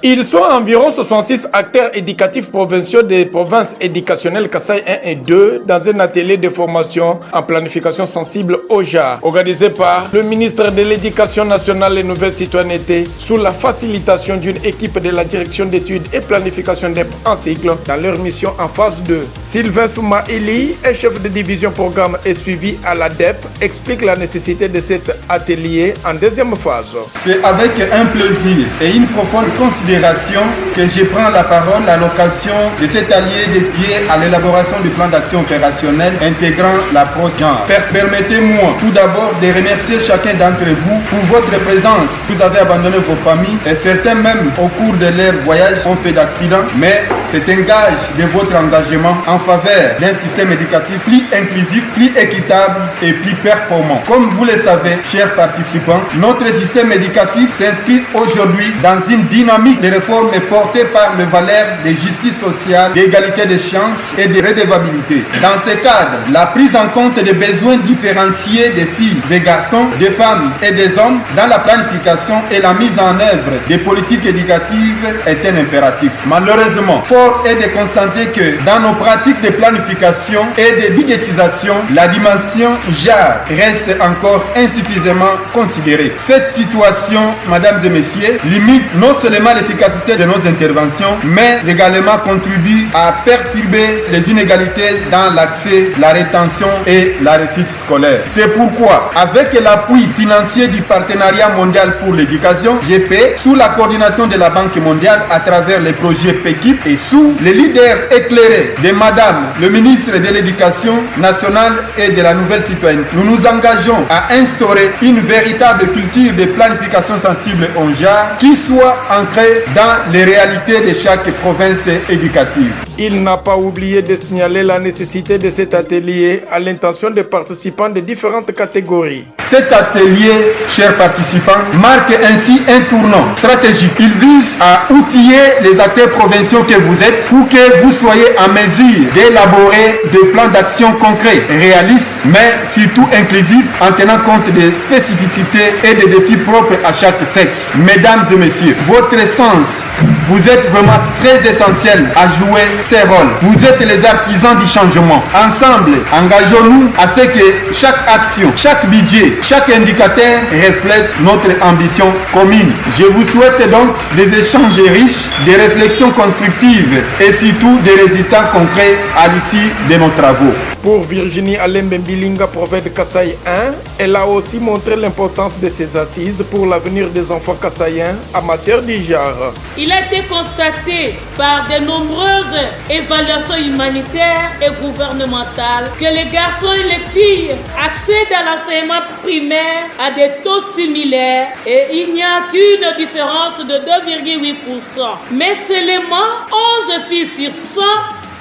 Ils sont environ 66 acteurs éducatifs provinciaux des provinces éducationnelles Kasaï 1 et 2 dans un atelier de formation en planification sensible au genre, organisé par le ministre de l'Éducation nationale et Nouvelle Citoyenneté sous la facilitation d'une équipe de la direction d'études et planification DEP en cycle dans leur mission en phase 2. Sylvain Souma Eli, chef de division programme et suivi à la DEP, explique la nécessité de cet atelier en deuxième phase. C'est avec un plaisir et une profonde considération que je prends la parole à l'occasion de cet atelier dédié à l'élaboration du plan d'action opérationnel intégrant l'approche genre. Permettez-moi tout d'abord de remercier chacun d'entre vous pour votre présence. Vous avez abandonné vos familles et certains même au cours de leur voyage ont fait d'accidents, mais c'est un gage de votre engagement en faveur d'un système éducatif plus inclusif, plus équitable et plus performant. Comme vous le savez, chers participants, notre système éducatif s'inscrit aujourd'hui dans une dynamique de réformes portées par les valeurs de justice sociale, d'égalité des chances et de redevabilité. Dans ce cadre, la prise en compte des besoins différenciés des filles, des garçons, des femmes et des hommes dans la planification et la mise en œuvre des politiques éducatives est un impératif. Malheureusement, fort est de constater que dans nos pratiques de planification et de budgétisation, la dimension genre reste encore insuffisamment considérée. Cette situation, mesdames et messieurs, limite non seulement l'efficacité de nos interventions, mais également contribue à perturber les inégalités dans l'accès, la rétention et la réussite scolaire. C'est pourquoi, avec l'appui financier du Partenariat mondial pour l'éducation, GP, sous la coordination de la Banque mondiale à travers les projets PEKIP et sous les leaders éclairés de Madame le ministre de l'Éducation nationale et de la Nouvelle Citoyenneté, nous nous engageons à instaurer une véritable culture de planification sensible au genre qui soit ancrée dans les réalités de chaque province éducative. Il n'a pas oublié de signaler la nécessité de cet atelier à l'intention des participants de différentes catégories. Cet atelier, chers participants, marque ainsi un tournant stratégique. Il vise à outiller les acteurs provinciaux que vous êtes pour que vous soyez en mesure d'élaborer des plans d'action concrets, réalistes, mais surtout inclusifs en tenant compte des spécificités et des défis propres à chaque sexe. Mesdames et messieurs, votre sens, vous êtes vraiment très essentiel à jouer ces rôles. Vous êtes les artisans du changement. Ensemble, engageons-nous à ce que chaque action, chaque budget, chaque indicateur reflète notre ambition commune. Je vous souhaite donc des échanges riches, des réflexions constructives et surtout des résultats concrets à l'issue de nos travaux. Pour Virginie Alembe-Mbilinga, prophète de Kasaï 1, elle a aussi montré l'importance de ces assises pour l'avenir des enfants kassaïens en matière du genre. Il a été constaté par de nombreuses évaluations humanitaires et gouvernementales que les garçons et les filles accèdent à l'enseignement primaire à des taux similaires et il n'y a qu'une différence de 2,8%. Mais seulement 11 filles sur 100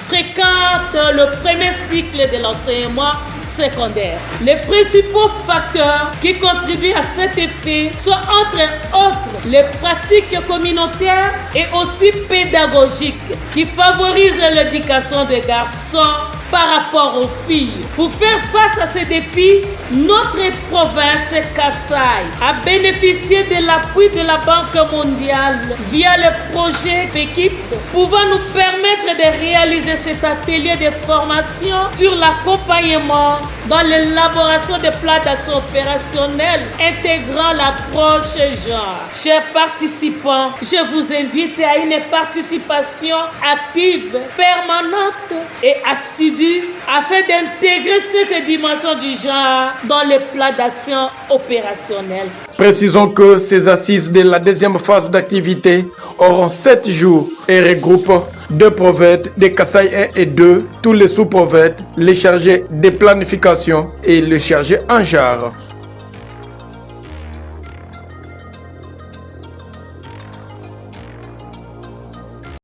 fréquentent le premier cycle de l'enseignement secondaire. Les principaux facteurs qui contribuent à cet effet sont entre autres les pratiques communautaires et aussi pédagogiques qui favorisent l'éducation des garçons par rapport aux filles. Pour faire face à ces défis, notre province Kasaï a bénéficié de l'appui de la Banque mondiale via le projet PEKIP, pouvant nous permettre de réaliser cet atelier de formation sur l'accompagnement dans l'élaboration des plans d'action opérationnels intégrant l'approche genre. Chers participants, je vous invite à une participation active, permanente et assidue afin d'intégrer cette dimension du genre dans les plans d'action opérationnels. Précisons que ces assises de la deuxième phase d'activité auront 7 jours et regroupent 2 prophètes de Kasaï 1 et 2, tous les sous-prophètes, les chargés de planification et les chargés en genre.